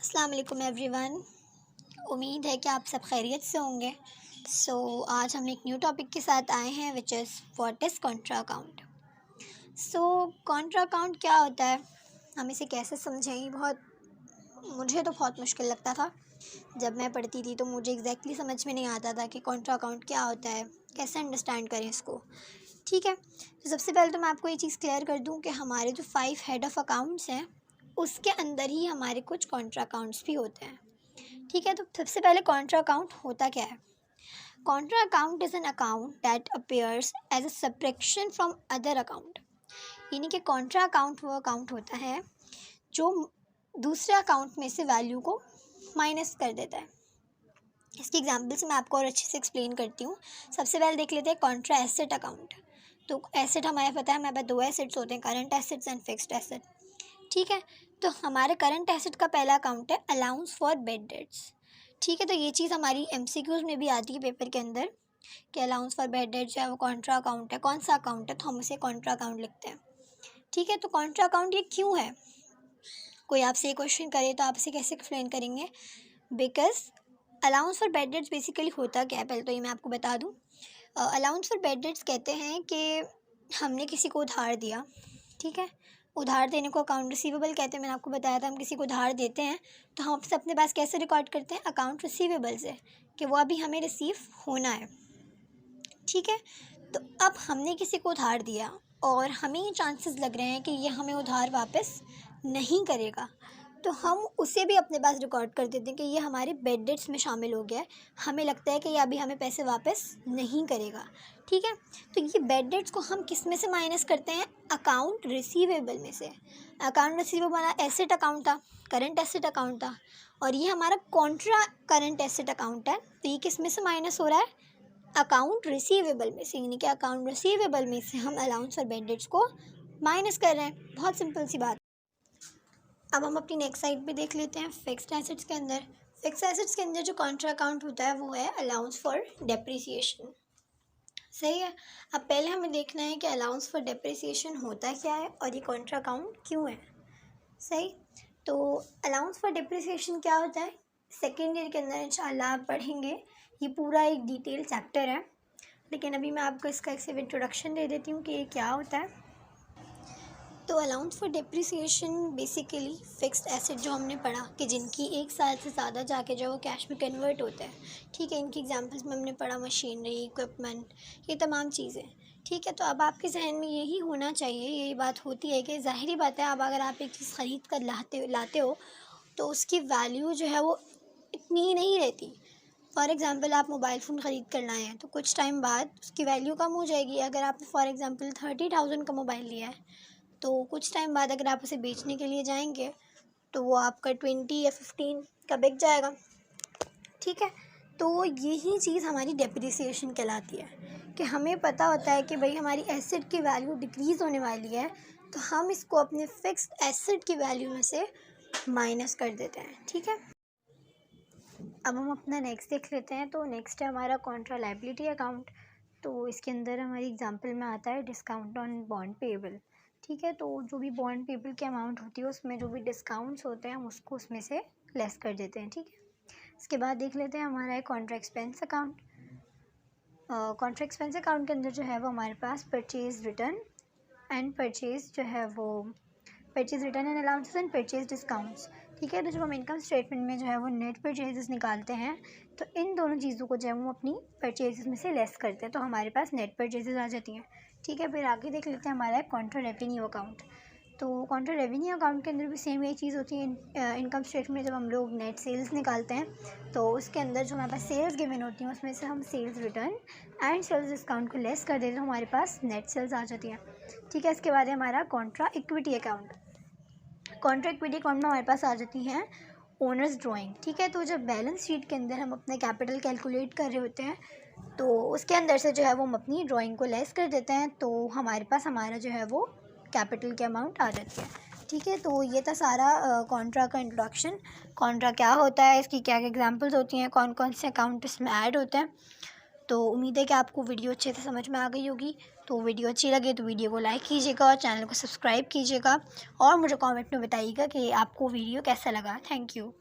अस्सलाम वालेकुम एवरीवन। उम्मीद है कि आप सब खैरियत से होंगे। आज हम एक न्यू टॉपिक के साथ आए हैं which is what is Contra account. Contra account क्या होता है, हम इसे कैसे समझें, मुझे तो बहुत मुश्किल लगता था। जब मैं पढ़ती थी तो मुझे एग्जैक्टली समझ में नहीं आता था कि कॉन्ट्रा अकाउंट क्या होता है, कैसे अंडरस्टैंड करें इसको। ठीक है, तो सबसे पहले तो मैं आपको ये चीज़ क्लियर कर दूं कि हमारे जो 5 हेड ऑफ़ अकाउंट्स हैं उसके अंदर ही हमारे कुछ कॉन्ट्रा अकाउंट्स भी होते हैं। ठीक है, तो सबसे पहले कॉन्ट्रा अकाउंट होता क्या है। Contra account is an account that appears as a subtraction from other account. यानी कि कॉन्ट्रा अकाउंट वो अकाउंट होता है जो दूसरे अकाउंट में से वैल्यू को माइनस कर देता है। इसकी एग्जांपल से मैं आपको और अच्छे से एक्सप्लेन करती हूँ। सबसे पहले देख लेते हैं कॉन्ट्रा एसेट अकाउंट। तो एसेट हमारे पता है, हमारे पास 2 एसेट्स होते हैं, current assets and fixed asset. ठीक है, तो हमारे करंट एसेट का पहला अकाउंट है अलाउंस फॉर बैड डेट्स। ठीक है, तो ये चीज़ हमारी एमसीक्यूज में भी आती है पेपर के अंदर कि अलाउंस फॉर बैड डेट जो है वो कॉन्ट्रा अकाउंट है। कौन सा अकाउंट है, तो हम उसे कॉन्ट्रा अकाउंट लिखते हैं। ठीक है, तो कॉन्ट्रा अकाउंट ये क्यों है, कोई आपसे ये क्वेश्चन करे तो आप इसे कैसे एक्सप्लेन करेंगे। Because allowance for bad debts basically होता क्या है, पहले तो ये मैं आपको बता दूँ। अलाउंस फॉर बैड डेट्स कहते हैं कि हमने किसी को उधार दिया। ठीक है, उधार देने को अकाउंट रिसीवेबल कहते हैं। मैंने आपको बताया था हम किसी को उधार देते हैं तो हम अपने पास कैसे रिकॉर्ड करते हैं, अकाउंट रिसीवेबल से, कि वो अभी हमें रिसीव होना है। ठीक है, तो अब हमने किसी को उधार दिया और हमें ये चांसेस लग रहे हैं कि ये हमें उधार वापस नहीं करेगा, तो हम उसे भी अपने पास रिकॉर्ड कर देते हैं कि ये हमारे बैड डेट्स में शामिल हो गया है। हमें लगता है कि ये अभी हमें पैसे वापस नहीं करेगा। ठीक है, तो ये बैड डेट्स को हम किस में से माइनस करते हैं, अकाउंट रिसीवेबल में से। अकाउंट रिसीवेबल हमारा एसेट अकाउंट था, करंट एसेट अकाउंट था, और ये हमारा कॉन्ट्रा करंट एसेट अकाउंट है। तो ये किस में से माइनस हो रहा है, अकाउंट रिसीवेबल में से। यानी कि अकाउंट रिसीवेबल में से हम अलाउंस और बैड डेट्स को माइनस कर रहे हैं। बहुत सिंपल सी बात। अब हम अपनी नेक्स्ट साइड पे देख लेते हैं फिक्स्ड एसेट्स के अंदर। फिक्स्ड एसेट्स के अंदर जो कॉन्ट्रा अकाउंट होता है वो है अलाउंस फॉर डेप्रिसिएशन। सही है, अब पहले हमें देखना है कि अलाउंस फॉर डेप्रिसिएशन होता क्या है और ये कॉन्ट्रा अकाउंट क्यों है। सही, तो अलाउंस फॉर डेप्रिसिएशन क्या होता है, सेकेंड ईयर के अंदर इंशाल्लाह आप पढ़ेंगे। ये पूरा एक डिटेल चैप्टर है, लेकिन अभी मैं आपको इसका एक सिर्फ इंट्रोडक्शन दे देती हूँ कि ये क्या होता है। तो allowance for depreciation basically fixed asset जो हमने पढ़ा कि जिनकी 1 साल से ज़्यादा जाके जो वो कैश में कन्वर्ट होता है। ठीक है, इनकी एग्जांपल्स में हमने पढ़ा मशीनरी, इक्विपमेंट, ये तमाम चीज़ें। ठीक है, तो अब आपके जहन में यही होना चाहिए, यही बात होती है कि ज़ाहिरी बात है, अब अगर आप एक चीज़ ख़रीद कर लाते हो तो उसकी वैल्यू जो है वो इतनी ही नहीं रहती। फॉर एग्ज़ाम्पल आप मोबाइल फ़ोन ख़रीद कर लाए हैं तो कुछ टाइम बाद उसकी वैल्यू कम हो जाएगी। अगर आपने फॉर एग्ज़ाम्पल 30,000 का मोबाइल लिया है तो कुछ टाइम बाद अगर आप उसे बेचने के लिए जाएंगे तो वो आपका 20 या 15 का बिक जाएगा। ठीक है, तो यही चीज़ हमारी डेप्रिसिएशन कहलाती है कि हमें पता होता है कि भाई हमारी एसेट की वैल्यू डिक्रीज़ होने वाली है, तो हम इसको अपने फिक्स्ड एसेट की वैल्यू में से माइनस कर देते हैं। ठीक है, अब हम अपना नेक्स्ट देख लेते हैं। तो नेक्स्ट है हमारा कॉन्ट्रा लायबिलिटी अकाउंट। तो इसके अंदर हमारी एग्जांपल में आता है डिस्काउंट ऑन बॉन्ड पेएबल। ठीक है, तो जो भी बॉन्ड पेएबल की अमाउंट होती है उसमें जो भी डिस्काउंट्स होते हैं हम उसको उसमें से लेस कर देते हैं। ठीक है, इसके बाद देख लेते हैं हमारा है Contra expense account. Contra expense account के अंदर जो है वो हमारे पास परचेज रिटर्न एंड परचेज जो है वो purchase return and allowances and purchase discounts. ठीक है, तो जब हम इनकम स्टेटमेंट में जो है वो नेट परचेजेस निकालते हैं तो इन दोनों चीज़ों को जो है वो अपनी परचेजेस में से लेस करते हैं, तो हमारे पास नेट परचेजेस आ जाती हैं। ठीक है, फिर आगे देख लेते हैं हमारा है कॉन्ट्रा रेवेन्यू अकाउंट। तो कॉन्ट्रा रेवेन्यू अकाउंट के अंदर भी सेम यही चीज़ होती है। इनकम स्टेटमेंट में जब हम लोग नेट सेल्स निकालते हैं तो उसके अंदर जो हमारे पास सेल्स गिवन होती हैं उसमें से हम sales return and sales discount को लेस कर देते हैं तो हमारे पास नेट सेल्स आ जाती हैं। ठीक है, इसके बाद है हमारा Contra equity account. Contra equity account में हमारे पास आ जाती हैं ओनर्स ड्राइंग। ठीक है, तो जब बैलेंस शीट के अंदर हम अपना कैपिटल कैलकुलेट कर रहे होते हैं तो उसके अंदर से जो है वो हम अपनी ड्राइंग को लेस कर देते हैं, तो हमारे पास हमारा जो है वो कैपिटल की अमाउंट आ जाती है। ठीक है, तो ये था सारा कॉन्ट्रा का इंट्रोडक्शन। कॉन्ट्रा क्या होता है, इसकी क्या क्या एग्जांपल्स होती हैं, कौन कौन से अकाउंट इसमें ऐड होते हैं। तो उम्मीद है कि आपको वीडियो अच्छे से समझ में आ गई होगी। तो वीडियो अच्छी लगे तो वीडियो को लाइक कीजिएगा और चैनल को सब्सक्राइब कीजिएगा और मुझे कमेंट में बताइएगा कि आपको वीडियो कैसा लगा। Thank you.